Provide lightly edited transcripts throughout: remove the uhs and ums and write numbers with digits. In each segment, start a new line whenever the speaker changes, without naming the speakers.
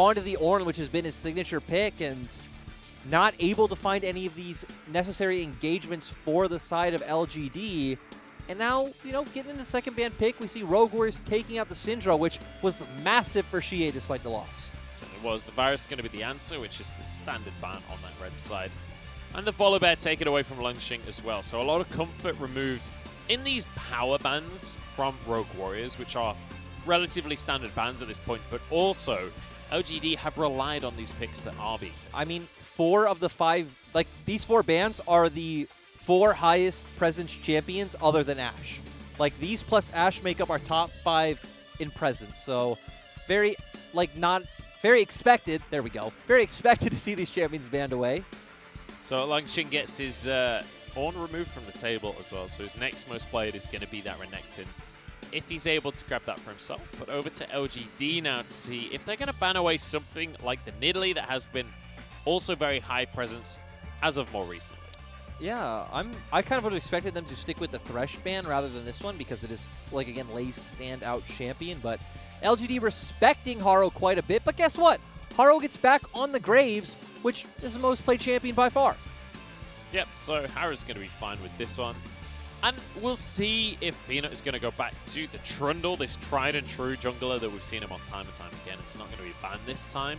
onto the Ornn, which has been his signature pick, and not able to find any of these necessary engagements for the side of LGD. And now, you know, getting in the second ban pick, we see Rogue Warriors taking out the Syndra, which was massive for xiye despite the loss.
Certainly was. The Virus going to be the answer, which is the standard ban on that red side. And the Volibear taken away from Langx as well. So a lot of comfort removed in these power bans from Rogue Warriors, which are relatively standard bans at this point, but also LGD have relied on these picks that are beat.
I mean, 4 of the 5, like, these 4 bans are the 4 highest presence champions other than Ashe. Like, these plus Ashe make up our top 5 in presence. So, very, like, not very expected. There we go. Very expected to see these champions banned away.
So Langx gets his Ornn removed from the table as well. So his next most played is going to be that Renekton, if he's able to grab that for himself. But over to LGD now to see if they're going to ban away something like the Nidalee that has been also very high presence as of more recently.
Yeah, I kind of would have expected them to stick with the Thresh ban rather than this one because it is, like, again, Lay's standout champion. But LGD respecting Haro quite a bit. But guess what? Haro gets back on the Graves, which is the most played champion by far.
Yep, so Haro's going to be fine with this one. And we'll see if Peanut is going to go back to the Trundle, this tried and true jungler that we've seen him on time and time again. It's not going to be banned this time.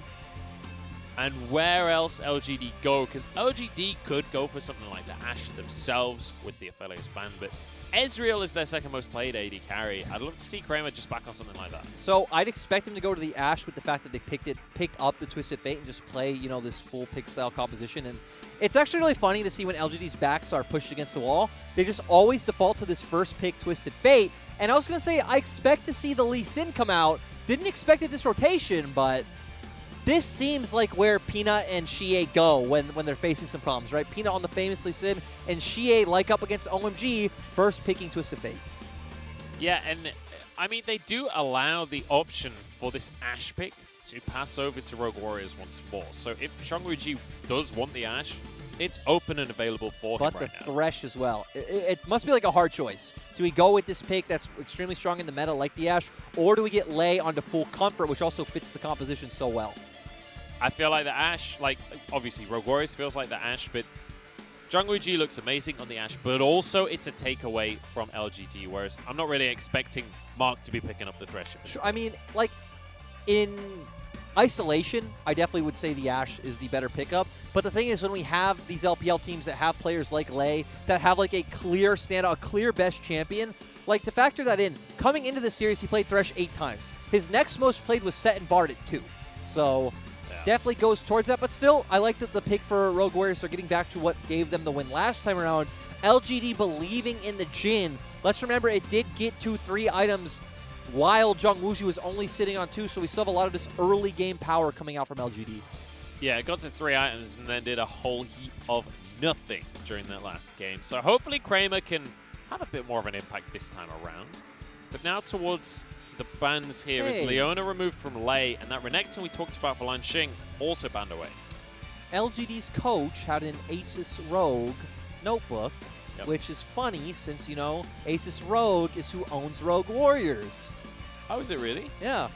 And where else LGD go? Because LGD could go for something like the Ashe themselves with the Aphelios ban, but Ezreal is their second most played AD carry. I'd love to see Kramer just back on something like that.
So I'd expect him to go to the Ashe with the fact that they picked up the Twisted Fate and just play, you know, this full pick style composition. And it's actually really funny to see when LGD's backs are pushed against the wall, they just always default to this first pick Twisted Fate. And I was going to say, I expect to see the Lee Sin come out. Didn't expect it this rotation, but this seems like where Peanut and xiye go when they're facing some problems, right? Peanut on the famous Lee Sin, and xiye, like up against OMG, first picking Twisted Fate.
Yeah, and I mean, they do allow the option for this Ashe pick to pass over to Rogue Warriors once more. So if ZWuJi does want the Ashe, it's open and available for him right now.
But the Thresh as well. It must be like a hard choice. Do we go with this pick that's extremely strong in the meta like the Ashe, or do we get Lei onto full comfort, which also fits the composition so well?
I feel like the Ashe, like, obviously Rogue Warriors feels like the Ashe, but ZWuJi looks amazing on the Ashe, but also it's a takeaway from LGD, whereas I'm not really expecting Mark to be picking up the Thresh.
I mean, like, in isolation, I definitely would say the Ashe is the better pickup, but the thing is, when we have these LPL teams that have players like Lei, that have, like, a clear standout, a clear best champion, like, to factor that in, coming into this series, he played Thresh 8 times. His next most played was Set and Bard at 2. So definitely goes towards that, but still, I like that the pick for Rogue Warriors are getting back to what gave them the win last time around. LGD believing in the Jhin. Let's remember, it did get to 3 items while ZWuJi was only sitting on 2, so we still have a lot of this early game power coming out from LGD.
Yeah, it got to 3 items and then did a whole heap of nothing during that last game. So hopefully Kramer can have a bit more of an impact this time around. But now towards the bans here is Leona removed from Lei, and that Renekton we talked about for Langx also banned away.
LGD's coach had an Asus Rogue notebook, which is funny since, you know, Asus Rogue is who owns Rogue Warriors.
Oh, is it really?
Yeah.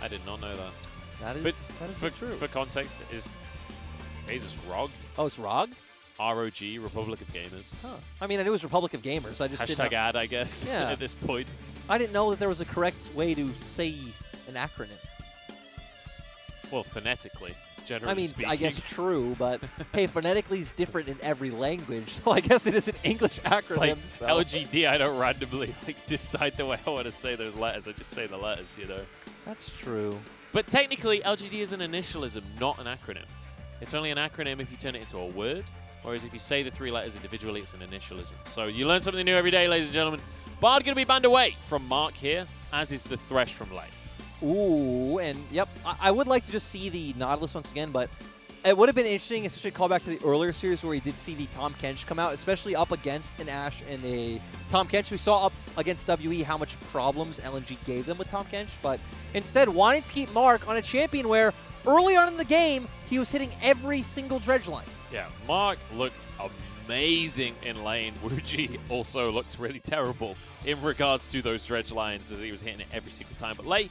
I did not know that.
That is
for,
true.
For context, is Asus ROG?
Oh, it's ROG?
ROG, Republic of Gamers.
Huh. I mean, I knew it was Republic of Gamers. I just
Hashtag ad, I guess,
yeah.
at this point.
I didn't know that there was a correct way to say an acronym.
Well, phonetically, generally
I mean,
speaking.
I guess true, but hey, phonetically is different in every language, so I guess it is an English acronym.
It's like
so.
LGD, I don't randomly decide the way I want to say those letters. I just say the letters, you know.
That's true.
But technically, LGD is an initialism, not an acronym. It's only an acronym if you turn it into a word, whereas if you say the 3 letters individually, it's an initialism. So you learn something new every day, ladies and gentlemen. Bard going to be banned away from Mark here, as is the Thresh from Lei.
Ooh, and yep, I would like to just see the Nautilus once again, but it would have been interesting, especially call back to the earlier series where we did see the Tahm Kench come out, especially up against an Ashe and a Tahm Kench. We saw up against WE how much problems LNG gave them with Tahm Kench, but instead wanting to keep Mark on a champion where early on in the game, he was hitting every single dredge line.
Yeah, Mark looked amazing in lane. ZWuJi also looked really terrible in regards to those dredge lines as he was hitting it every single time. But Lei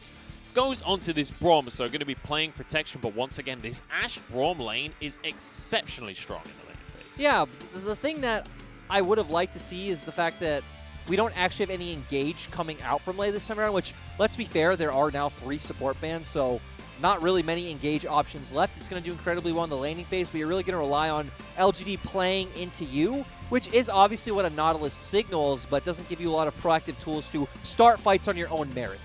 goes onto this Braum, so going to be playing protection, but once again, this Ashe Braum lane is exceptionally strong in the lane phase.
Yeah, the thing that I would have liked to see is the fact that we don't actually have any engage coming out from lane this time around, which, let's be fair, there are now 3 support bans, so not really many engage options left. It's going to do incredibly well in the laning phase, but you're really going to rely on LGD playing into you, which is obviously what a Nautilus signals, but doesn't give you a lot of proactive tools to start fights on your own merit.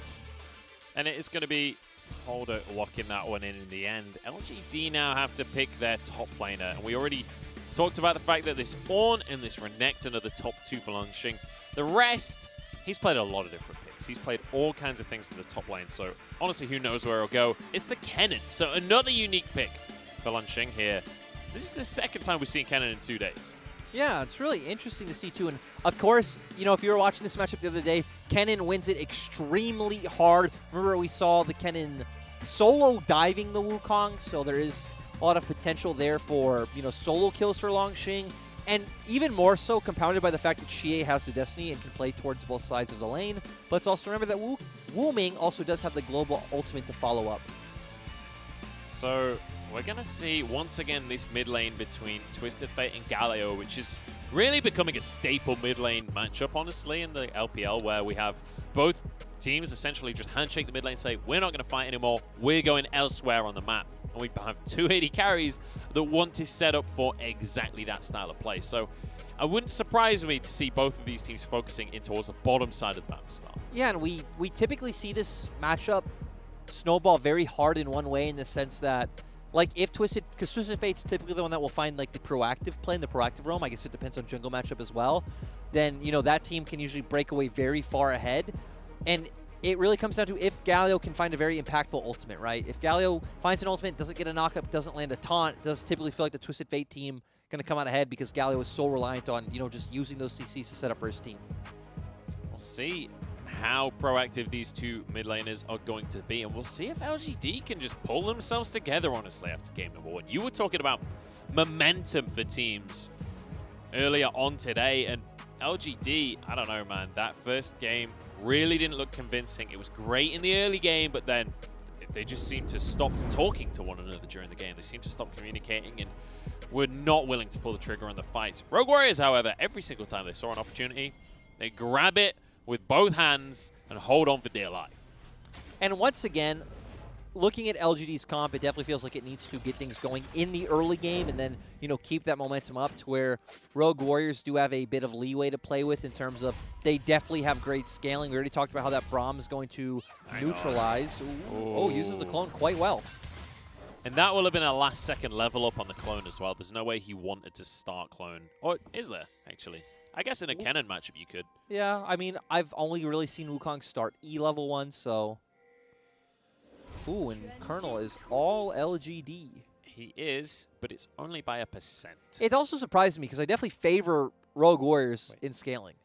And it is going to be Holder locking that one in the end. LGD now have to pick their top laner, and we already talked about the fact that this Ornn and this Renekton are the top 2 for Langx. The rest, he's played a lot of different picks. He's played all kinds of things to the top lane, so honestly, who knows where he'll go. It's the Kennen, so another unique pick for Langx here. This is the second time we've seen Kennen in 2 days.
Yeah, it's really interesting to see, too. And, of course, you know, if you were watching this matchup the other day, Kennen wins it extremely hard. Remember, we saw the Kennen solo diving the Wukong, so there is a lot of potential there for, you know, solo kills for Langx. And even more so compounded by the fact that xiye has the Destiny and can play towards both sides of the lane. But let's also remember that Wuming also does have the global ultimate to follow up.
So we're going to see, once again, this mid lane between Twisted Fate and Galio, which is really becoming a staple mid lane matchup, honestly, in the LPL, where we have both teams essentially just handshake the mid lane, say, we're not going to fight anymore, we're going elsewhere on the map. And we have 280 carries that want to set up for exactly that style of play. So it wouldn't surprise me to see both of these teams focusing in towards the bottom side of the map to start.
Yeah, and we typically see this matchup snowball very hard in one way, in the sense that, like, if Twisted, because Twisted Fate's typically the one that will find, like, the proactive play in the proactive roam, I guess it depends on jungle matchup as well, then, you know, that team can usually break away very far ahead. And it really comes down to if Galio can find a very impactful ultimate, right? If Galio finds an ultimate, doesn't get a knockup, doesn't land a taunt, does typically feel like the Twisted Fate team going to come out ahead because Galio is so reliant on, you know, just using those CCs to set up for his team.
We'll see how proactive these 2 mid laners are going to be, and we'll see if LGD can just pull themselves together, honestly, after game number 1. You were talking about momentum for teams earlier on today, and LGD, I don't know, man, that first game really didn't look convincing. It was great in the early game, but then they just seemed to stop talking to one another during the game. They seemed to stop communicating and were not willing to pull the trigger on the fight. Rogue Warriors, however, every single time they saw an opportunity, they grab it with both hands and hold on for dear life.
And once again, looking at LGD's comp, it definitely feels like it needs to get things going in the early game and then, you know, keep that momentum up to where Rogue Warriors do have a bit of leeway to play with in terms of they definitely have great scaling. We already talked about how that Braum is going to neutralize. Oh, uses the clone quite well.
And that will have been a last-second level up on the clone as well. There's no way he wanted to start clone. Or is there, actually? I guess in a Kennen matchup you could.
Yeah, I mean, I've only really seen Wukong start E level 1, so... Ooh, and Colonel is all LGD.
He is, but it's only by a %.
It also surprised me because I definitely favor Rogue Warriors in scaling.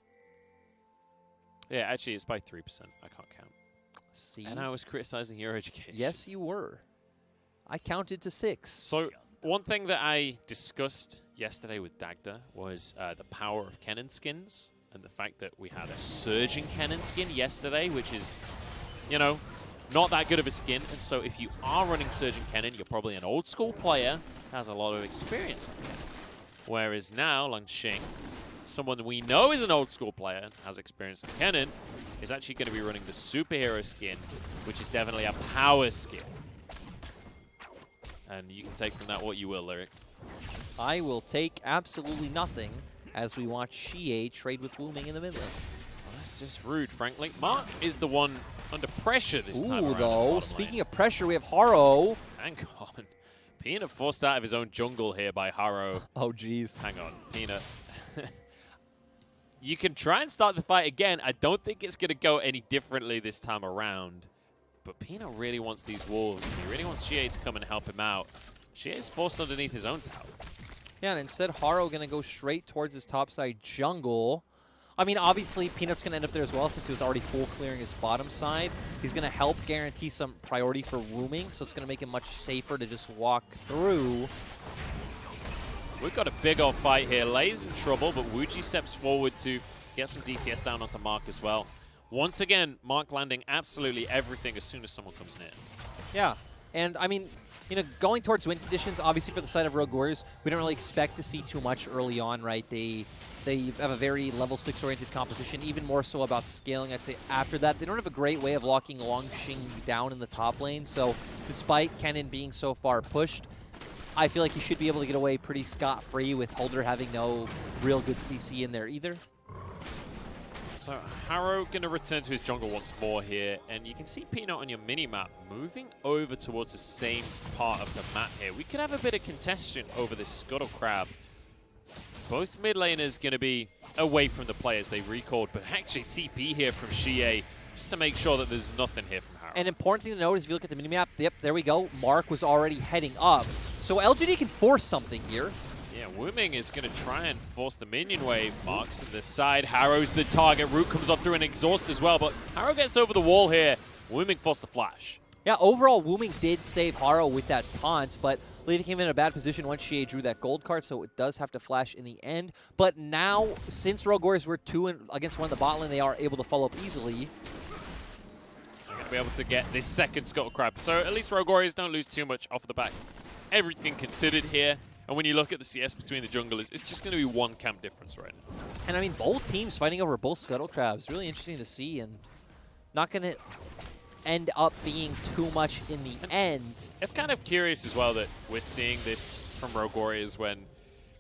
Yeah, actually, it's by 3%. I can't count.
See?
And I was criticizing your education.
Yes, you were. I counted to 6.
So, one thing that I discussed yesterday with Dagda was the power of Kennen skins and the fact that we had a surging Kennen skin yesterday, which is, you know, not that good of a skin. And so if you are running surging Kennen, you're probably an old school player who has a lot of experience on Kennen. Whereas now, Langx, someone we know is an old school player, has experience on Kennen, is actually going to be running the superhero skin, which is definitely a power skin. And you can take from that what you will, Lyric.
I will take absolutely nothing as we watch xiye trade with Wuming in the mid lane.
Well, that's just rude, frankly. Mark is the one under pressure this time around.
Though, speaking of pressure, we have Haro.
Hang on. Peanut forced out of his own jungle here by Haro.
Oh, jeez.
Hang on, Peanut. You can try and start the fight again. I don't think it's going to go any differently this time around. But Peanut really wants these wolves. He really wants xiye to come and help him out. xiye is forced underneath his own tower.
Yeah, and instead Haro going to go straight towards his topside jungle. I mean, obviously, Peanut's going to end up there as well since he was already full clearing his bottom side. He's going to help guarantee some priority for Wuming, so it's going to make it much safer to just walk through.
We've got a big old fight here. Lay's in trouble, but ZWuJi steps forward to get some DPS down onto Mark as well. once again, Mark landing absolutely everything as soon as someone comes near.
Yeah, and I mean, you know, going towards win conditions, obviously for the side of Rogue Warriors, we don't really expect to see too much early on, right? They have a very level 6 oriented composition, even more so about scaling, I'd say, after that. They don't have a great way of locking Langx down in the top lane, so despite Kennen being so far pushed, I feel like he should be able to get away pretty scot-free with Holder having no real good CC in there either.
So Haro going to return to his jungle once more here, and you can see Peanut on your mini-map moving over towards the same part of the map here. We could have a bit of contention over this Scuttle Crab. Both mid laners going to be away from the players they recalled, but actually TP here from xiye just to make sure that there's nothing here from Haro.
An important thing to note is if you look at the minimap, yep, there we go. Mark was already heading up. So LGD can force something here.
Yeah, Wuming is going to try and force the minion wave. Marks on the side. Harrow's the target. Root comes on through an exhaust as well, but Haro gets over the wall here. Wuming forced the flash.
Yeah, overall, Wuming did save Haro with that taunt, but leaving him in a bad position once xiye drew that gold card, so it does have to flash in the end. But now, since Rogue Warriors were 2 against 1 in the bot lane, they are able to follow up easily.
They're going to be able to get this second Scuttle Crab. So at least Rogue Warriors don't lose too much off the back. Everything considered here. And when you look at the CS between the junglers, it's just going to be 1 camp difference right now.
And I mean, both teams fighting over both Scuttle Crabs. Really interesting to see, and not going to end up being too much in the end.
It's kind of curious as well that we're seeing this from Rogue Warriors when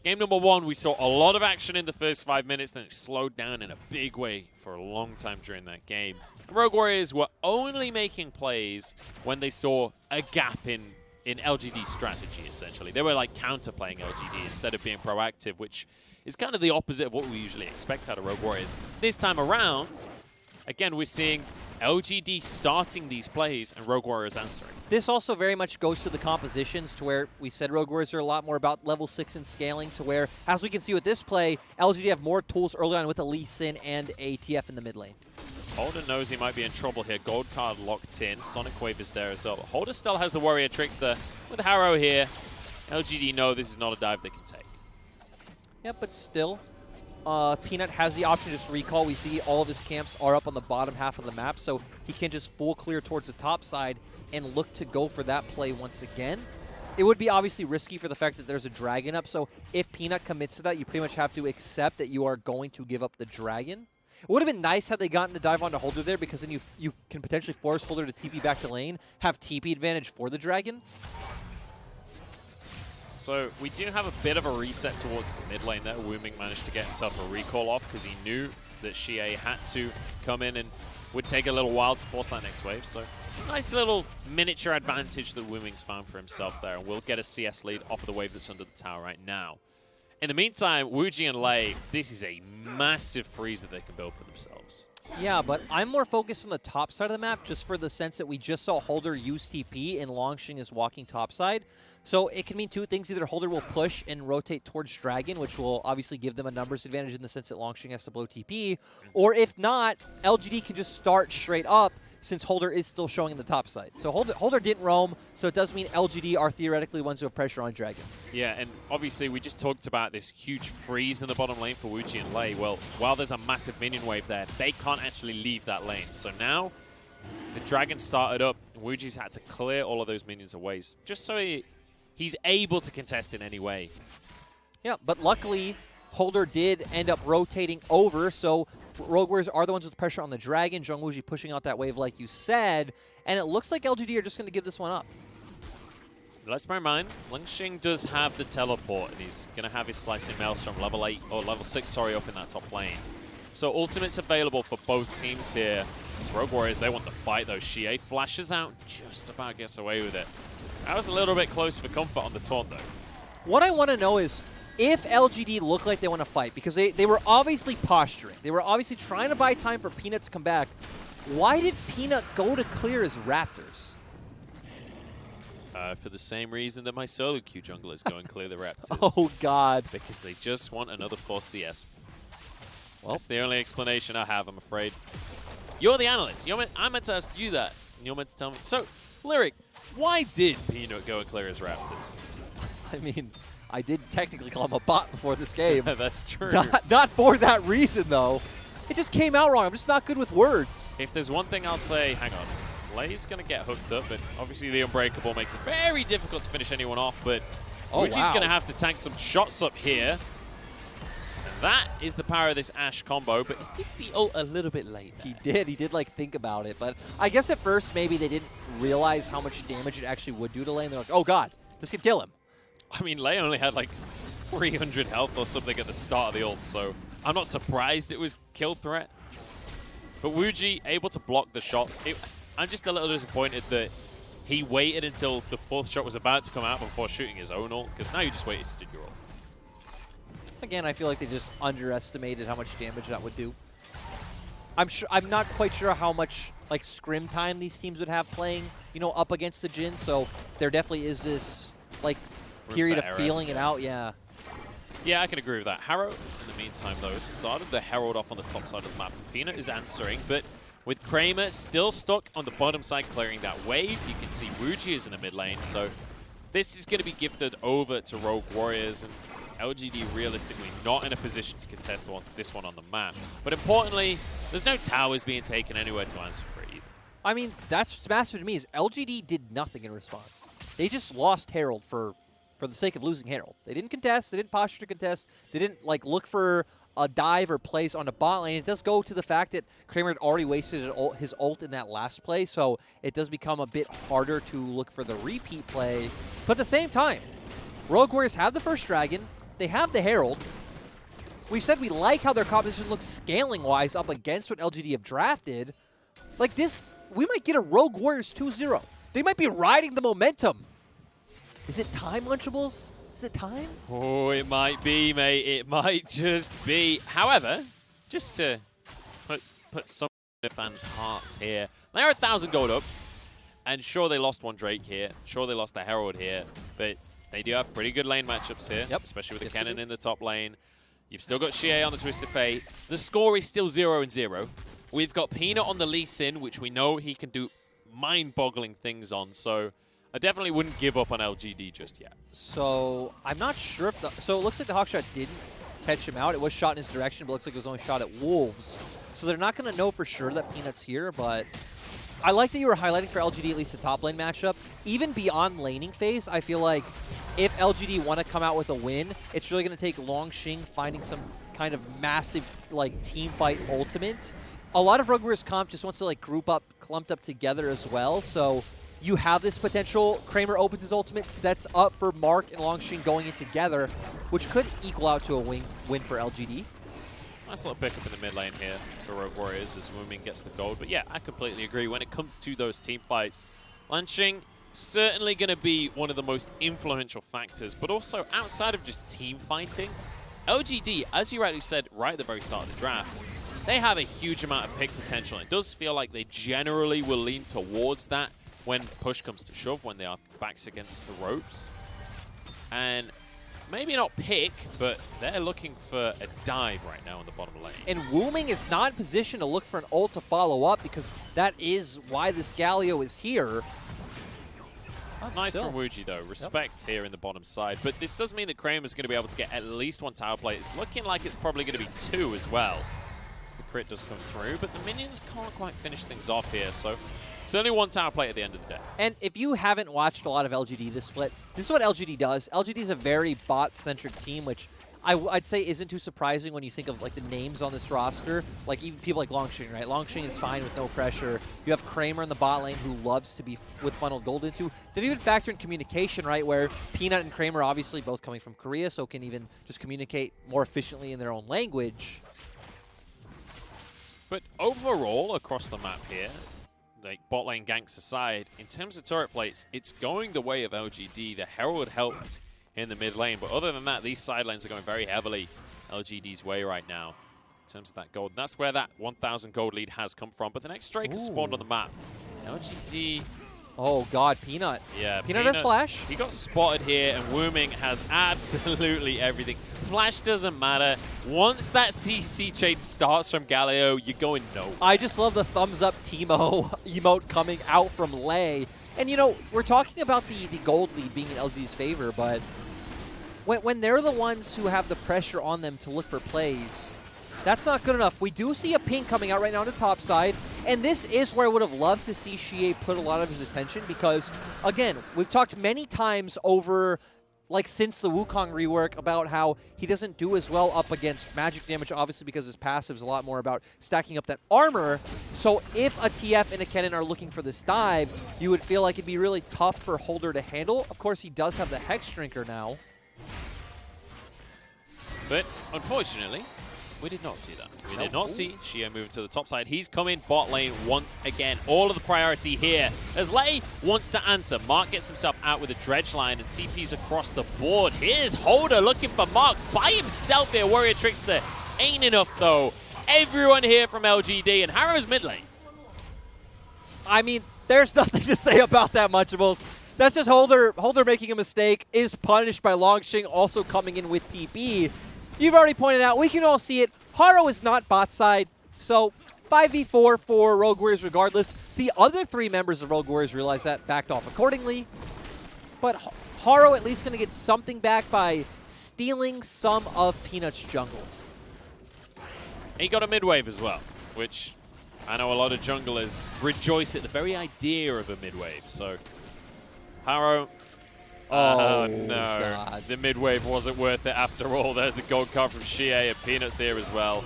game number 1, we saw a lot of action in the first 5 minutes, then it slowed down in a big way for a long time during that game. Rogue Warriors were only making plays when they saw a gap in LGD strategy, essentially. They were like counterplaying LGD instead of being proactive, which is kind of the opposite of what we usually expect out of Rogue Warriors. This time around, again, we're seeing LGD starting these plays and Rogue Warriors answering.
This also very much goes to the compositions, to where we said Rogue Warriors are a lot more about level 6 and scaling, to where, as we can see with this play, LGD have more tools early on with a Lee Sin and a TF in the mid lane.
Holder knows he might be in trouble here. Gold card locked in. Sonic Wave is there as well. Holder still has the Warrior Trickster with Haro here. LGD know this is not a dive they can take.
Yeah, but still, Peanut has the option to just recall. We see all of his camps are up on the bottom half of the map, so he can just full clear towards the top side and look to go for that play once again. It would be obviously risky for the fact that there's a dragon up, so if Peanut commits to that, you pretty much have to accept that you are going to give up the dragon. It would have been nice had they gotten the dive onto Holder there, because then you can potentially force Holder to TP back to lane, have TP advantage for the dragon.
So we do have a bit of a reset towards the mid lane there. Wuming managed to get himself a recall off because he knew that xiye had to come in and would take a little while to force that next wave. So nice little miniature advantage that Wuming's found for himself there. And we'll get a CS lead off of the wave that's under the tower right now. In the meantime, ZWuJi and Lei, this is a massive freeze that they can build for themselves.
Yeah, but I'm more focused on the top side of the map, just for the sense that we just saw Holder use TP and Langx is walking top side. So it can mean 2 things. Either Holder will push and rotate towards Dragon, which will obviously give them a numbers advantage in the sense that Langx has to blow TP. Or if not, LGD can just start straight up, since Holder is still showing in the top side. So Holder didn't roam, so it does mean LGD are theoretically ones who have pressure on Dragon.
Yeah, and obviously we just talked about this huge freeze in the bottom lane for ZWuJi and Lei. Well, while there's a massive minion wave there, they can't actually leave that lane. So now the Dragon started up, and ZWuJi's had to clear all of those minions away, just so he's able to contest in any way.
Yeah, but luckily, Holder did end up rotating over, so Rogue Warriors are the ones with pressure on the Dragon. ZWuJi pushing out that wave like you said, and it looks like LGD are just going to give this one up.
Let's bear in mind, Langx does have the teleport, and he's going to have his Slicing Maelstrom level 8, or level 6, sorry, up in that top lane. So ultimate's available for both teams here. Rogue Warriors, they want the fight though. xiye flashes out, just about gets away with it. That was a little bit close for comfort on the taunt though.
What I want to know is, if LGD look like they want to fight, because they were obviously posturing, they were obviously trying to buy time for Peanut to come back, why did Peanut go to clear his Raptors?
For the same reason that my solo queue jungle is going clear the Raptors.
Oh, God.
Because they just want another 4 CS.
Well,
that's the only explanation I have, I'm afraid. You're the analyst. I meant to ask you that, and you're meant to tell me. So, Lyric, why did Peanut go and clear his Raptors?
I mean, I did technically call him a bot before this game.
That's true.
Not for that reason, though. It just came out wrong. I'm just not good with words.
If there's one thing I'll say, hang on. Lay's going to get hooked up, but obviously the Unbreakable makes it very difficult to finish anyone off, but ZWuJi's going to have to tank some shots up here. And that is the power of this Ashe combo, but he did the ult a little bit late there.
He did like think about it, but I guess at first maybe they didn't realize how much damage it actually would do to Lay, and they're like, oh god, this can kill him.
I mean, Lay only had like 300 health or something at the start of the ult, so I'm not surprised it was kill threat. But ZWuJi able to block the shots. I'm just a little disappointed that he waited until the 4th shot was about to come out before shooting his own ult, because now you just wasted your ult.
Again, I feel like they just underestimated how much damage that would do. I'm not quite sure how much like scrim time these teams would have playing, you know, up against the Jhin. So there definitely is this like period of feeling it out. Yeah.
Yeah, I can agree with that. Haro, in the meantime, though, started the Herald off on the top side of the map. Peanut is answering, but with Kramer still stuck on the bottom side, clearing that wave, you can see ZWuJi is in the mid lane. So this is going to be gifted over to Rogue Warriors, and LGD realistically not in a position to contest this one on the map. But importantly, there's no towers being taken anywhere to answer for it either.
I mean, that's what's massive to me is LGD did nothing in response. They just lost Herald for the sake of losing Herald. They didn't contest. They didn't posture to contest. They didn't like look for a dive or place on the bot lane. It does go to the fact that Kramer had already wasted his ult in that last play, so it does become a bit harder to look for the repeat play. But at the same time, Rogue Warriors have the first dragon. They have the Herald. We said we like how their composition looks scaling-wise up against what LGD have drafted. Like this, we might get a Rogue Warriors 2-0. They might be riding the momentum. Is it time, Lunchables? Is it time?
Oh, it might be, mate. It might just be. However, just to put some of the fans' hearts here, they are 1,000 gold up. And sure, they lost one Drake here. Sure, they lost the Herald here. But they do have pretty good lane matchups here, especially with the Kennen in the top lane. You've still got xiye on the Twisted Fate. The score is still 0-0. We've got Peanut on the Lee Sin, which we know he can do mind-boggling things on. So I definitely wouldn't give up on LGD just yet.
So I'm not sure if so it looks like the Hawkshot didn't catch him out. It was shot in his direction, but it looks like it was only shot at Wolves. So they're not going to know for sure that Peanut's here, but I like that you were highlighting for LGD at least a top lane matchup. Even beyond laning phase, I feel like if LGD want to come out with a win, it's really going to take Langx finding some kind of massive like team fight ultimate. A lot of Rogue Warriors comp just wants to like group up, clumped up together as well. So you have this potential. Kramer opens his ultimate, sets up for Mark and Langx going in together, which could equal out to a win for LGD.
Nice little pick up in the mid lane here for Rogue Warriors as Wuming gets the gold. But yeah, I completely agree. When it comes to those team fights, Langx certainly going to be one of the most influential factors, but also outside of just team fighting, LGD, as you rightly said right at the very start of the draft, they have a huge amount of pick potential. It does feel like they generally will lean towards that when push comes to shove, when they are backs against the ropes. And maybe not pick, but they're looking for a dive right now in the bottom lane.
And Wuming is not in position to look for an ult to follow up because that is why this Galio is here.
Nice from ZWuJi though. Respect here in the bottom side. But this does mean that Kramer's going to be able to get at least one tower play. It's looking like it's probably going to be two as well. As the crit does come through, but the minions can't quite finish things off here. So it's only one tower play at the end of the day.
And if you haven't watched a lot of LGD this split, this is what LGD does. LGD is a very bot-centric team, which I'd say isn't too surprising when you think of like the names on this roster. Like even people like Langx, right? Langx is fine with no pressure. You have Kramer in the bot lane who loves to be with funneled gold into. They even factor in communication, right? Where Peanut and Kramer obviously both coming from Korea, so can even just communicate more efficiently in their own language.
But overall, across the map here, like bot lane ganks aside, in terms of turret plates, it's going the way of LGD. The Herald helped in the mid lane, but other than that, these side lanes are going very heavily LGD's way right now in terms of that gold. And that's where that 1,000 gold lead has come from. But the next Drake has spawned on the map. LGD.
Oh God, Peanut.
Yeah,
Peanut has flash.
He got spotted here, and Wuming has absolutely everything. Flash doesn't matter. Once that CC chain starts from Galio, you're going no.
I just love the thumbs up Teemo emote coming out from Lay. And you know, we're talking about the gold lead being in LGD's favor, but when they're the ones who have the pressure on them to look for plays, That's not good enough. We do see a ping coming out right now on the top side, and this is where I would have loved to see xiye put a lot of his attention because, again, we've talked many times over, like, since the Wukong rework about how he doesn't do as well up against magic damage, obviously because his passive is a lot more about stacking up that armor. So if a TF and a Kennen are looking for this dive, you would feel like it'd be really tough for Holder to handle. Of course, he does have the Hex Drinker now.
But, unfortunately, we did not see that. We did not see xiye moving to the top side. He's coming bot lane once again. All of the priority here. As Lei wants to answer, Mark gets himself out with a dredge line and TPs across the board. Here's Holder looking for Mark by himself here. Warrior Trickster ain't enough though. Everyone here from LGD and Haro's mid lane.
I mean, there's nothing to say about that, Munchables. That's just Holder making a mistake, is punished by Langx also coming in with TP. You've already pointed out, we can all see it. Haro is not bot side, so 5v4 for Rogue Warriors regardless. The other 3 members of Rogue Warriors realized that, backed off accordingly. But Haro at least going to get something back by stealing some of Peanut's jungle.
He got a mid wave as well, which I know a lot of junglers rejoice at the very idea of a mid wave. So Haro. Oh, no.
God.
The mid-wave wasn't worth it after all. There's a gold card from xiye and Peanuts here as well.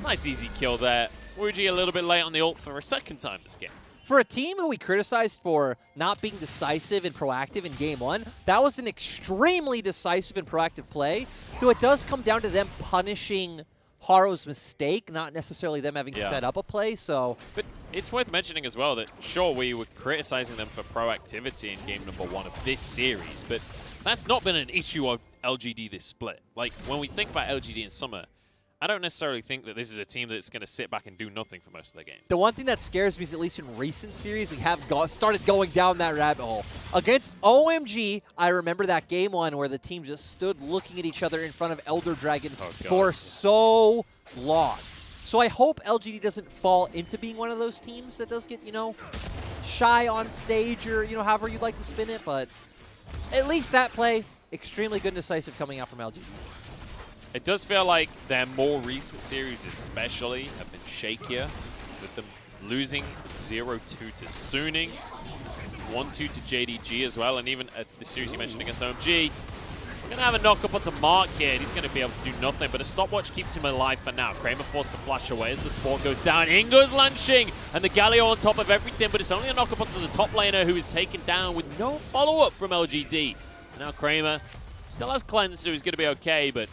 Nice easy kill there. ZWuJi a little bit late on the ult for a second time this game.
For a team who we criticized for not being decisive and proactive in Game 1, that was an extremely decisive and proactive play. Though it does come down to them punishing Haro's mistake, not necessarily them having set up a play, so...
But it's worth mentioning as well that, sure, we were criticizing them for proactivity in game number 1 of this series, but that's not been an issue of LGD this split. Like, when we think about LGD in summer, I don't necessarily think that this is a team that's going to sit back and do nothing for most of the game.
The one thing that scares me is, at least in recent series, we have started going down that rabbit hole. Against OMG, I remember that game 1 where the team just stood looking at each other in front of Elder Dragon for so long. So I hope LGD doesn't fall into being one of those teams that does get, you know, shy on stage or, you know, however you'd like to spin it. But at least that play, extremely good and decisive coming out from LGD.
It does feel like their more recent series especially have been shakier, with them losing 0-2 to Suning, 1-2 to JDG as well, and even at the series you mentioned against OMG, we're going to have a knock-up onto Mark here, and he's going to be able to do nothing, but a stopwatch keeps him alive for now. Kramer forced to flash away as the spawn goes down. In goes Langx, and the Galio on top of everything, but it's only a knock-up onto the top laner, who is taken down with no follow-up from LGD. Now Kramer still has cleanse, so he's going to be okay, but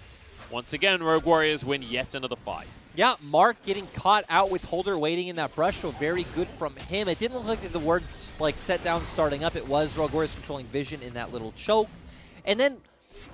once again, Rogue Warriors win yet another fight.
Yeah, Mark getting caught out with Holder waiting in that brush, so very good from him. It didn't look like the word like set down starting up. It was Rogue Warriors controlling vision in that little choke. And then,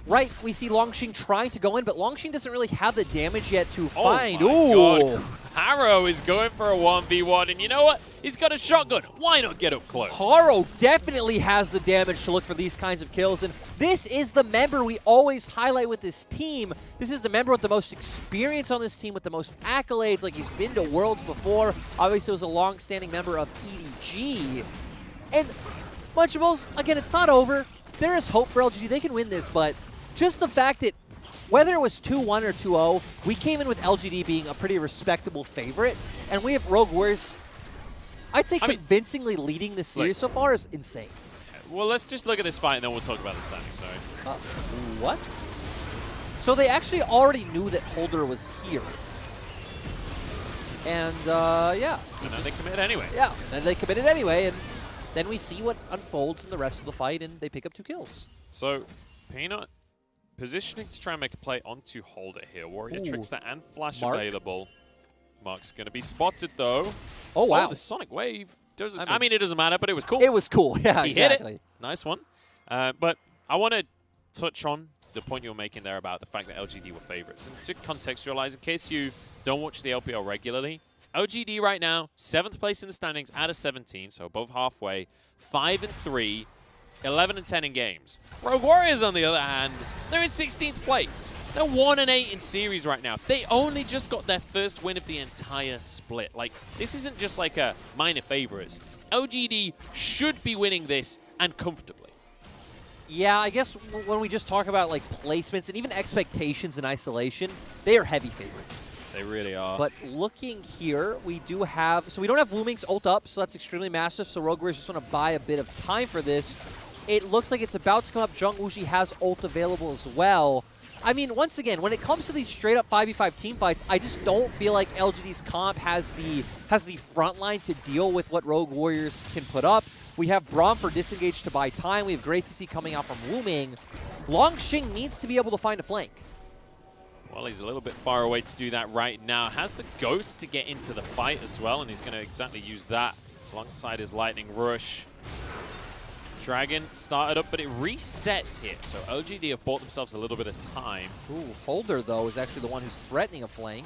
right, we see Langx trying to go in, but Langx doesn't really have the damage yet to find.
Oh my God. Haro is going for a 1v1, and you know what? He's got a shotgun. Why not get up close?
Haro definitely has the damage to look for these kinds of kills, and this is the member we always highlight with this team. This is the member with the most experience on this team, with the most accolades. Like, he's been to Worlds before. Obviously, was a long-standing member of EDG. And Munchables, again, it's not over. There is hope for LGD. They can win this, but just the fact that whether it was 2-1 or 2-0, we came in with LGD being a pretty respectable favorite, and we have Rogue Warriors, I'd say, convincingly leading this series so far is insane.
Well, let's just look at this fight, and then we'll talk about the standings, all right?
What? So they actually already knew that Holder was here. And, yeah.
And then they committed anyway.
Yeah, and they committed anyway, and then we see what unfolds in the rest of the fight, and they pick up 2 kills.
So, Peanut positioning to try and make a play onto Holder here. Warrior Trickster and Flash available. Mark's going to be spotted, though.
Oh, wow.
Oh, the Sonic Wave. I mean, it doesn't matter, but it was cool.
It was cool, yeah,
he
exactly.
hit it. Nice one. But I want to touch on the point you were making there about the fact that LGD were favorites. And to contextualize, in case you don't watch the LPL regularly, LGD right now, 7th place in the standings out of 17, so above halfway, 5-3, 11-10 in games. Rogue Warriors, on the other hand, they're in 16th place. They're 1-8 in series right now. They only just got their first win of the entire split. Like, this isn't just like a minor favorites. LGD should be winning this, and comfortably.
Yeah, I guess when we just talk about like placements and even expectations in isolation, they are heavy favorites.
They really are.
But looking here, we do have... So we don't have Wuming's ult up, so that's extremely massive. So Rogue Warriors just want to buy a bit of time for this. It looks like it's about to come up. ZWuJi has ult available as well. I mean, once again, when it comes to these straight-up 5v5 team fights, I just don't feel like LGD's comp has the front line to deal with what Rogue Warriors can put up. We have Braum for disengage to buy time. We have Great CC coming out from Wuming. Langx needs to be able to find a flank.
Well, he's a little bit far away to do that right now. Has the Ghost to get into the fight as well, and he's going to exactly use that alongside his Lightning Rush. Dragon started up, but it resets here, so LGD have bought themselves a little bit of time.
Ooh, Holder, though, is actually the one who's threatening a flank.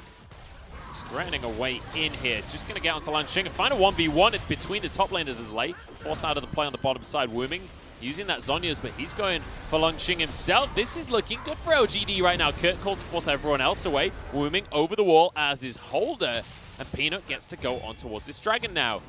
He's threatening a way in here. Just going to get onto Langx and find a 1v1 between the top laners as late. Forced out of the play on the bottom side, Wuming. Using that Zhonya's, but he's going for Langx himself. This is looking good for LGD right now. Kurt called to force everyone else away. Wuming over the wall as is Holder. And Peanut gets to go on towards this Dragon now.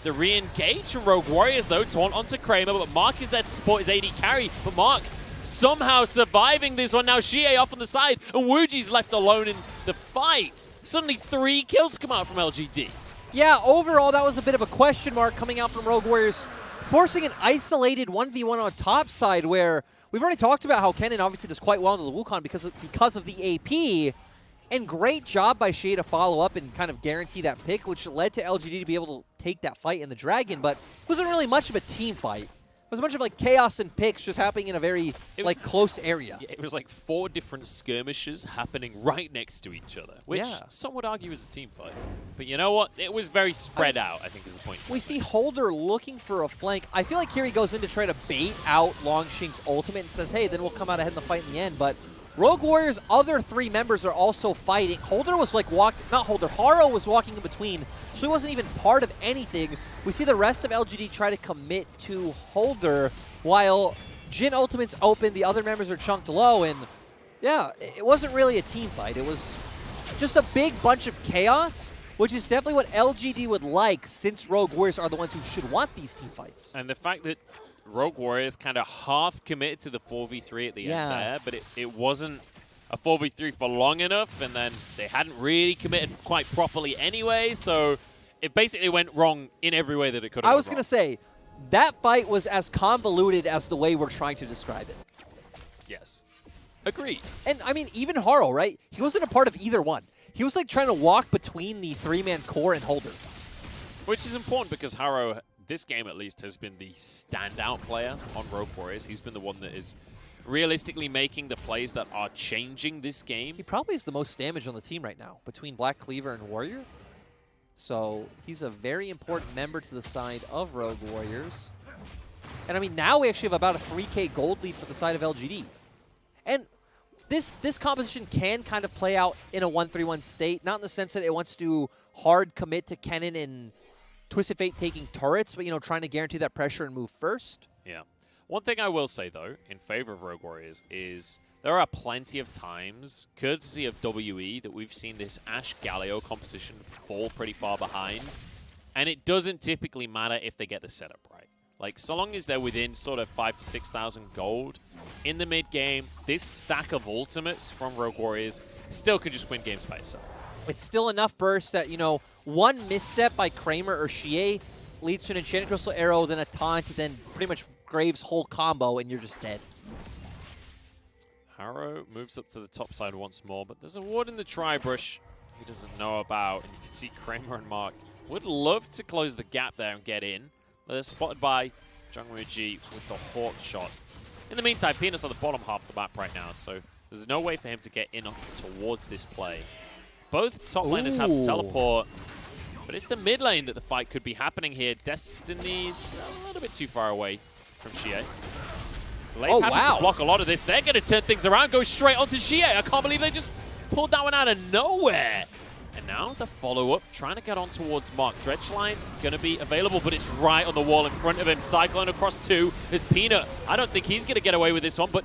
The re-engage from Rogue Warriors, though, taunt onto Kramer, but Mark is there to support his AD carry. But Mark somehow surviving this one. Now xiye off on the side, and ZWuJi's left alone in the fight. Suddenly 3 kills come out from LGD.
Yeah, overall, that was a bit of a question mark coming out from Rogue Warriors, forcing an isolated 1v1 on top side where we've already talked about how Kennen obviously does quite well into the Wukong because of the AP. And great job by xiye to follow up and kind of guarantee that pick, which led to LGD to be able to take that fight in the Dragon, but it wasn't really much of a team fight. It was a bunch of like chaos and picks just happening in a very like close area.
Yeah, it was like 4 different skirmishes happening right next to each other, which some would argue is a team fight. But you know what? It was very spread out, I think is the point.
We see Holder looking for a flank. I feel like here he goes in to try to bait out Langx's ultimate and says, hey, then we'll come out ahead in the fight in the end. But Rogue Warriors' other 3 members are also fighting. Holder was like Haro was walking in between, so he wasn't even part of anything. We see the rest of LGD try to commit to Holder, while Jhin ultimate's open, the other members are chunked low, and yeah, it wasn't really a team fight. It was just a big bunch of chaos, which is definitely what LGD would like, since Rogue Warriors are the ones who should want these team fights.
And the fact that Rogue Warriors kind of half committed to the 4v3 at the end there, but it wasn't a 4v3 for long enough, and then they hadn't really committed quite properly anyway, so it basically went wrong in every way that it could have.
I was going to say, that fight was as convoluted as the way we're trying to describe it.
Yes. Agreed.
And I mean, even Haro, right? He wasn't a part of either one. He was like trying to walk between the 3-man core and Holder.
Which is important because Haro, this game at least, has been the standout player on Rogue Warriors. He's been the one that is realistically making the plays that are changing this game.
He probably is the most damage on the team right now, between Black Cleaver and Warrior. So he's a very important member to the side of Rogue Warriors. And I mean, now we actually have about a 3K gold lead for the side of LGD. And this composition can kind of play out in a 1-3-1 state, not in the sense that it wants to hard commit to Kennen and Twisted Fate taking turrets, but, you know, trying to guarantee that pressure and move first.
Yeah. One thing I will say, though, in favor of Rogue Warriors is there are plenty of times, courtesy of WE, that we've seen this Ashe Galio composition fall pretty far behind. And it doesn't typically matter if they get the setup right. Like, so long as they're within sort of 5,000 to 6,000 gold in the mid-game, this stack of ultimates from Rogue Warriors still could just win games by itself.
It's still enough burst that, you know, one misstep by Kramer or xiye leads to an Enchanted Crystal Arrow, then a taunt, then pretty much Graves' whole combo, and you're just dead.
Haro moves up to the top side once more, but there's a ward in the tri-brush he doesn't know about, and you can see Kramer and Mark would love to close the gap there and get in, but they're spotted by ZWuJi with the Hawk shot. In the meantime, Peanut's on the bottom half of the map right now, so there's no way for him to get in towards this play. Both top laners have the teleport, but it's the mid lane that the fight could be happening here. Destiny's a little bit too far away from xiye. Lay's happy to block a lot of this. They're going to turn things around, go straight onto xiye. I can't believe they just pulled that one out of nowhere. And now the follow-up, trying to get on towards Mark. Dredge line going to be available, but it's right on the wall in front of him. Cyclone across 2 is Peanut. I don't think he's going to get away with this one, but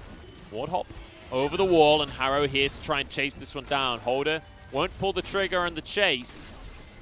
ward hop over the wall, and Haro here to try and chase this one down. Holder won't pull the trigger on the chase.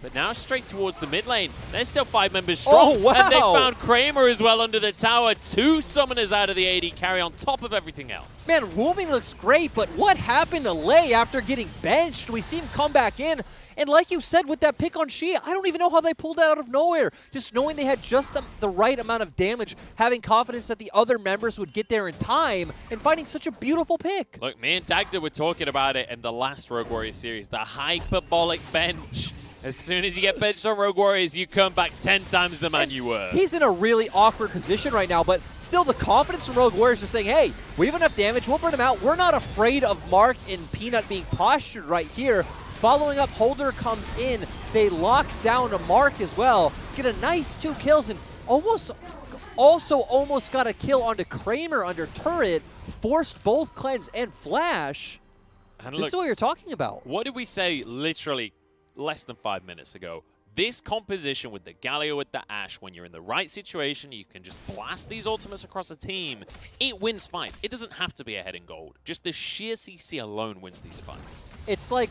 But now straight towards the mid lane. There's still 5 members strong.
Oh, wow.
And they found Kramer as well under the tower. 2 summoners out of the AD carry on top of everything else.
Man, Wuming looks great, but what happened to Lei after getting benched? We see him come back in, and like you said with that pick on xiye, I don't even know how they pulled that out of nowhere. Just knowing they had just the right amount of damage, having confidence that the other members would get there in time, and finding such a beautiful pick.
Look, me and Dagda were talking about it in the last Rogue Warriors series, the hyperbolic bench. As soon as you get benched on Rogue Warriors, you come back 10 times the man you were.
He's in a really awkward position right now, but still the confidence from Rogue Warriors is saying, hey, we have enough damage, we'll burn him out. We're not afraid of Mark and Peanut being postured right here. Following up, Holder comes in. They lock down a Mark as well. Get a nice 2 kills and almost got a kill onto Kramer under turret. Forced both cleanse and flash.
And
This
look,
is what you're talking about.
what did we say literally less than 5 minutes ago? This composition with the Galio, with the Ashe, when you're in the right situation, you can just blast these ultimates across a team. It wins fights. It doesn't have to be a head in gold. Just the sheer CC alone wins these fights.
It's like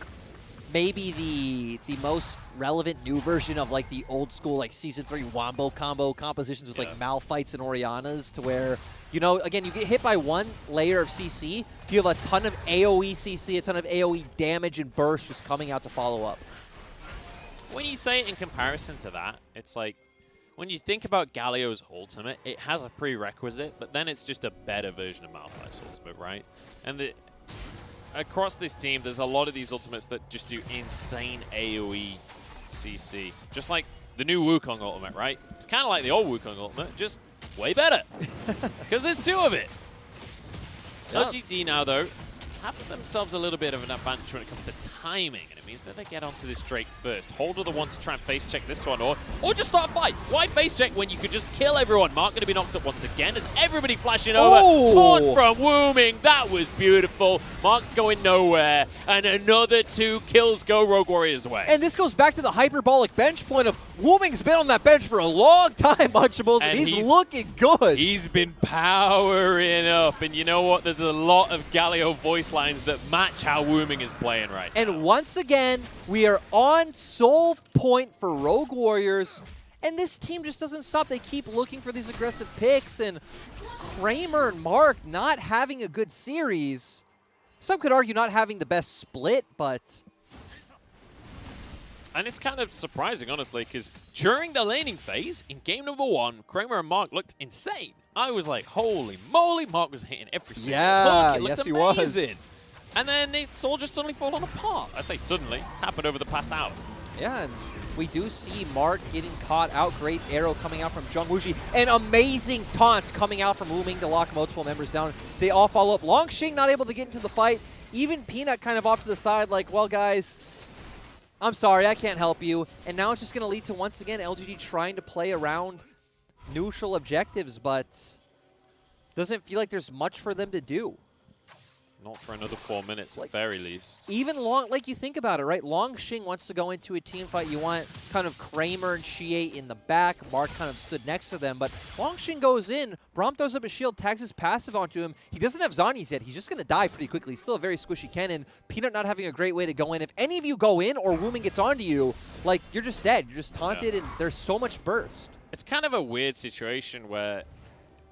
maybe the most relevant new version of like the old school like Season 3 Wombo combo compositions with like Malphites and Orianas, to where, you know, again, you get hit by one layer of CC, you have a ton of AoE CC, a ton of AoE damage and burst just coming out to follow up.
When you say it in comparison to that, it's like, when you think about Galio's ultimate, it has a prerequisite, but then it's just a better version of Malphite's ultimate, right? And across this team, there's a lot of these ultimates that just do insane AoE CC. Just like the new Wukong ultimate, right? It's kind of like the old Wukong ultimate, just way better. Because there's 2 of it. LGD now, though, have themselves a little bit of an advantage when it comes to timing, and it means that they get onto this Drake first. Holder the one to try and face check this one, or just start a fight. Why face check when you could just kill everyone? Mark going to be knocked up once again as everybody flashing over. Taunt from Wuming, that was beautiful. Mark's going nowhere, and another 2 kills go Rogue Warriors' way.
And this goes back to the hyperbolic bench point of Wuming's been on that bench for a long time, Munchables, and he's looking good.
He's been powering up, and you know what? There's a lot of Galio voice lines that match how Wuming is playing right now.
And once again, we are on soul point for Rogue Warriors, and this team just doesn't stop. They keep looking for these aggressive picks, and Kramer and Mark not having a good series. Some could argue not having the best split, but...
And it's kind of surprising, honestly, because during the laning phase, in game number 1, Kramer and Mark looked insane. I was like, holy moly, Mark was hitting every single hook. It looked amazing. And then it's all just suddenly fallen apart. I say suddenly. It's happened over the past hour.
Yeah, and we do see Mark getting caught out. Great arrow coming out from ZWuJi. An amazing taunt coming out from Wuming to lock multiple members down. They all follow up. Langx not able to get into the fight. Even Peanut kind of off to the side like, well, guys, I'm sorry, I can't help you. And now it's just going to lead to, once again, LGD trying to play around neutral objectives, but doesn't feel like there's much for them to do.
Not for another 4 minutes at very least.
Even like you think about it, right? Langx wants to go into a team fight. You want kind of Kramer and xiye in the back. Mark kind of stood next to them, but Langx goes in. Braum throws up a shield, tags his passive onto him. He doesn't have Zhonya's yet. He's just going to die pretty quickly. Still a very squishy Kennen. Peanut not having a great way to go in. If any of you go in or Wuming gets onto you, like, you're just dead. You're just taunted, and there's so much burst.
It's kind of a weird situation where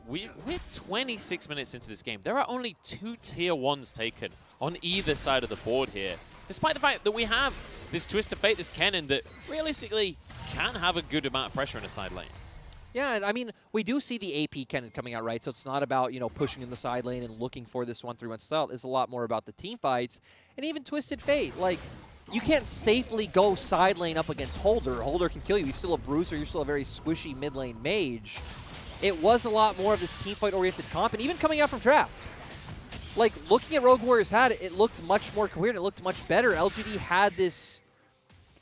we're 26 minutes into this game. There are only 2 tier 1s taken on either side of the board here. Despite the fact that we have this Twist of Fate, this Kennen, that realistically can have a good amount of pressure in a side lane.
Yeah, and I mean, we do see the AP Kennen coming out, right? So it's not about, you know, pushing in the side lane and looking for this 1-3-1 style. It's a lot more about the team fights and even Twisted Fate. Like, you can't safely go side lane up against Holder. Holder can kill you. He's still a bruiser. You're still a very squishy mid lane mage. It was a lot more of this team fight oriented comp, and even coming out from draft. Like, looking at Rogue Warriors had it looked much more coherent. It looked much better. LGD had this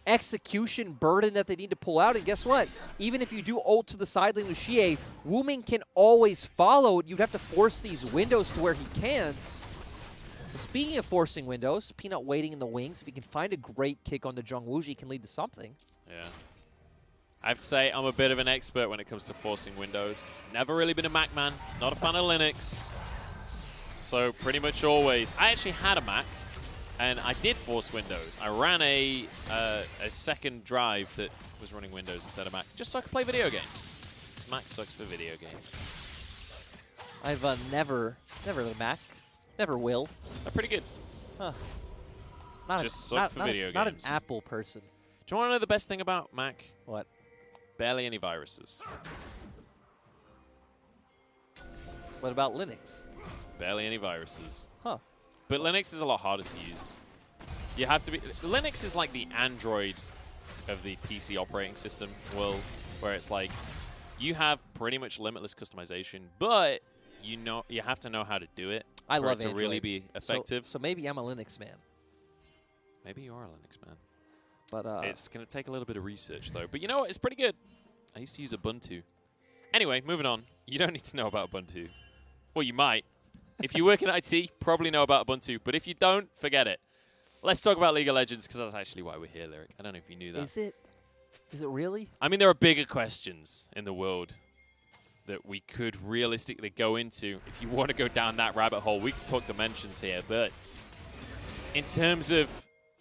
execution burden that they need to pull out, and guess what? Even if you do ult to the side lane with xiye, Wuming can always follow. You'd have to force these windows to where he can't. Speaking of forcing windows, Peanut waiting in the wings. If he can find a great kick on the ZWuJi, he can lead to something.
Yeah. I have to say, I'm a bit of an expert when it comes to forcing windows. Never really been a Mac man, not a fan of Linux. So pretty much always. I actually had a Mac, And I did force Windows. I ran a second drive that was running Windows instead of Mac, just so I could play video games. Because Mac sucks for video games.
I've never the Mac. Never will.
They're pretty good.
Huh.
Just suck for video games.
Not an Apple person.
Do you want to know the best thing about Mac?
What?
Barely any viruses.
What about Linux?
Barely any viruses.
Huh.
But Linux is a lot harder to use. You have to be... Linux is like the Android of the PC operating system world, where it's like, you have pretty much limitless customization, but you have to know how to do it
I
for
love
it to
Android.
really be effective.
So maybe I'm a Linux man.
Maybe you are a Linux man.
But
it's going to take a little bit of research, though. But you know what? It's pretty good. I used to use Ubuntu. Anyway, moving on. You don't need to know about Ubuntu. Well, you might. If you work in IT, probably know about Ubuntu. But if you don't, forget it. Let's talk about League of Legends, because that's actually why we're here, Lyric. I don't know if you knew that.
Is it really?
I mean, there are bigger questions in the world that we could realistically go into. If you want to go down that rabbit hole, we can talk dimensions here. But in terms of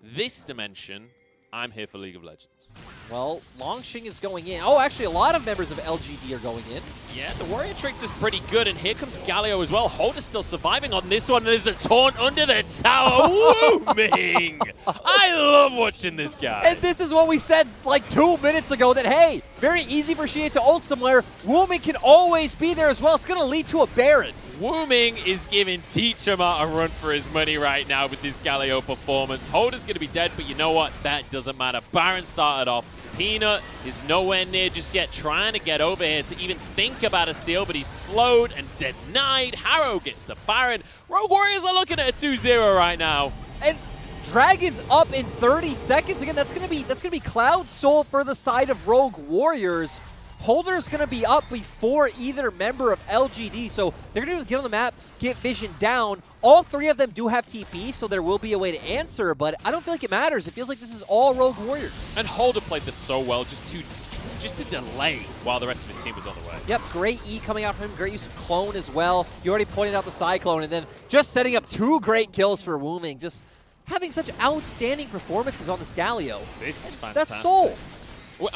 this dimension, I'm here for League of Legends.
Well, Langx is going in. Oh, actually, a lot of members of LGD are going in.
Yeah, the Warrior Trickster's pretty good, and here comes Galio as well. Holder's still surviving on this one. There's a taunt under the tower. Wuming! I love watching this guy.
And this is what we said like 2 minutes ago, that, hey, very easy for xiye to ult somewhere. Wuming can always be there as well. It's going to lead to a Baron.
Wuming is giving Teacherma a run for his money right now with this Galio performance. Holder's going to be dead, but you know what? That doesn't matter. Baron started off. Peanut is nowhere near just yet trying to get over here to even think about a steal, but he's slowed and denied. Haro gets the Baron. Rogue Warriors are looking at a 2-0 right now.
And Dragon's up in 30 seconds. Again, that's gonna be Cloud Soul for the side of Rogue Warriors. Holder's going to be up before either member of LGD, so they're going to get on the map, get Vision down. All three of them do have TP, so there will be a way to answer, but I don't feel like it matters. It feels like this is all Rogue Warriors.
And Holder played this so well, just to delay while the rest of his team was on the way.
Yep, great E coming out from him, great use of Clone as well. You already pointed out the Cyclone, and then just setting up 2 great kills for Wuming, just having such outstanding performances on this Galio.
This is fantastic.
That's Soul.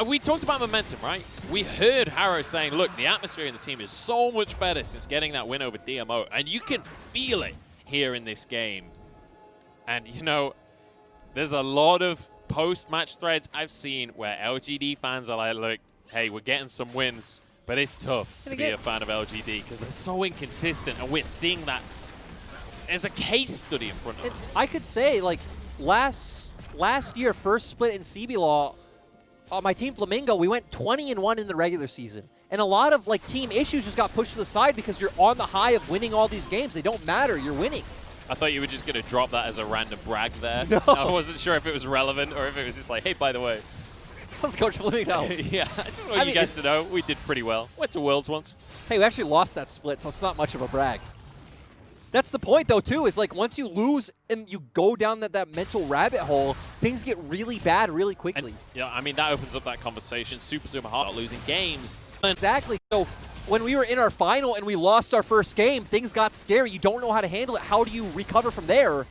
We talked about momentum, right? We heard Haro saying, look, the atmosphere in the team is so much better since getting that win over DMO, and you can feel it here in this game. And, you know, there's a lot of post-match threads I've seen where LGD fans are like, look, hey, we're getting some wins, but it's tough to be a fan of LGD because they're so inconsistent, and we're seeing that as a case study in front of us.
I could say, like, last year, first split in CBLOL, my team Flamingo, we went 20-1 in the regular season. And a lot of like team issues just got pushed to the side because you're on the high of winning all these games. They don't matter. You're winning.
I thought you were just going to drop that as a random brag there.
No.
I wasn't sure if it was relevant or if it was just like, hey, by the way.
Let's Coach Flamingo.
Yeah, I just want you guys to know we did pretty well. Went to Worlds once.
Hey, we actually lost that split, so it's not much of a brag. That's the point, though, too, is like once you lose and you go down that mental rabbit hole, things get really bad really quickly.
And, yeah, I mean, that opens up that conversation. Super hard, not losing games.
Exactly. So when we were in our final and we lost our first game, things got scary. You don't know how to handle it. How do you recover from there?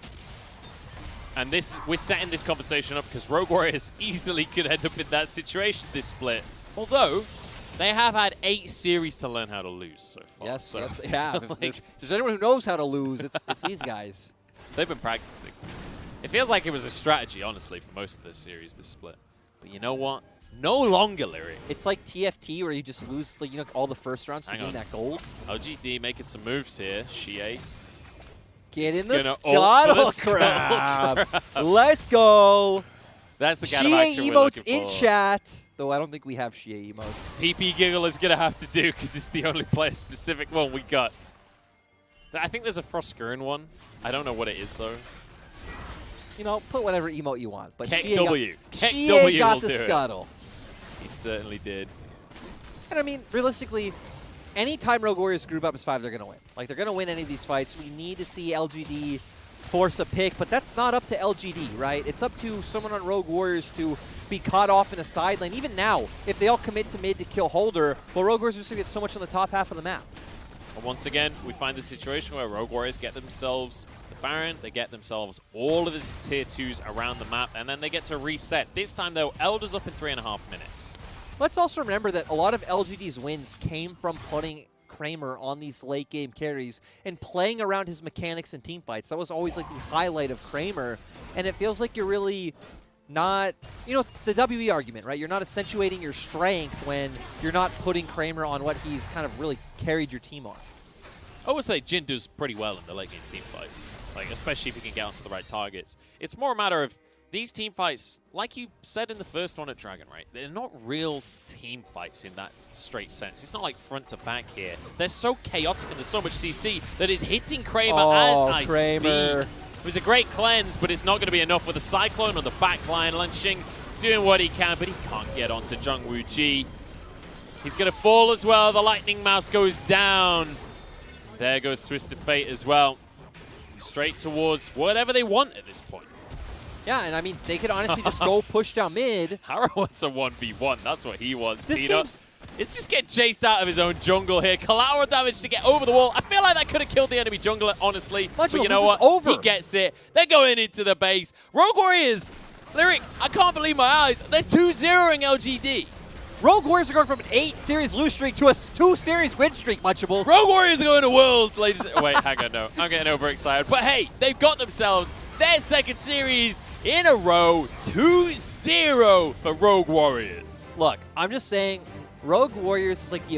And we're setting this conversation up because Rogue Warriors easily could end up in that situation this split. Although, they have had 8 series to learn how to lose so far.
Yes,
so,
yes, they have.
like,
if there's anyone who knows how to lose, it's these guys.
They've been practicing. It feels like it was a strategy, honestly, for most of the series, this split. But you know what? No longer, Lyric.
It's like TFT where you just lose, like, you know, all the first rounds to gain that gold.
LGD making some moves here. xiye.
Get in the
scuttle
crab. Let's go.
That's the kind of action
xiye
we're looking
emotes in
for.
chat. Though I don't think we have xiye emotes.
PP Giggle is going to have to do because it's the only player-specific one we got. I think there's a Frostgurn one. I don't know what it is, though.
You know, put whatever emote you want. But
xiye
got the scuttle.
He certainly did.
And I mean, realistically, anytime Rogue Warriors group up as 5, they're going to win. Like, they're going to win any of these fights. We need to see LGD force a pick, but that's not up to LGD, right? It's up to someone on Rogue Warriors to be caught off in a side lane. Even now, if they all commit to mid to kill Holder, well, Rogue Warriors are just going to get so much on the top half of the map.
And once again, we find the situation where Rogue Warriors get themselves the Baron. They get themselves all of the tier 2s around the map, and then they get to reset. This time, though, Elder's up in 3.5 minutes.
Let's also remember that a lot of LGD's wins came from putting Kramer on these late game carries and playing around his mechanics and team fights. That was always like the highlight of Kramer, and it feels like you're really not, you know, the WE argument, right? You're not accentuating your strength when you're not putting Kramer on what he's kind of really carried your team on.
I would say Jhin does pretty well in the late game team fights, like especially if he can get onto the right targets. It's more a matter of these team fights, like you said in the first one at Dragon, right? They're not real team fights in that straight sense. It's not like front to back here. They're so chaotic and there's so much CC that is hitting Kramer as I speak. It was a great cleanse, but it's not going to be enough with a Cyclone on the back line. Langx doing what he can, but he can't get onto ZWuJi. He's going to fall as well. The Lightning Mouse goes down. There goes Twisted Fate as well. Straight towards whatever they want at this point.
Yeah, and I mean, they could honestly just go push down mid.
Haro wants a 1v1. That's what he wants, Peter. It's just get chased out of his own jungle here. Collateral damage to get over the wall. I feel like that could have killed the enemy jungler, honestly. But you know what? He gets it. They're going into the base. Rogue Warriors, Lyric, I can't believe my eyes. They're 2-0ing LGD.
Rogue Warriors are going from an 8-series lose streak to a 2-series win streak, Munchables.
Rogue Warriors are going to Worlds, ladies. Wait, hang on, no. I'm getting overexcited. But hey, they've got themselves their second series in a row. 2-0 for Rogue Warriors.
Look, I'm just saying, Rogue Warriors is like the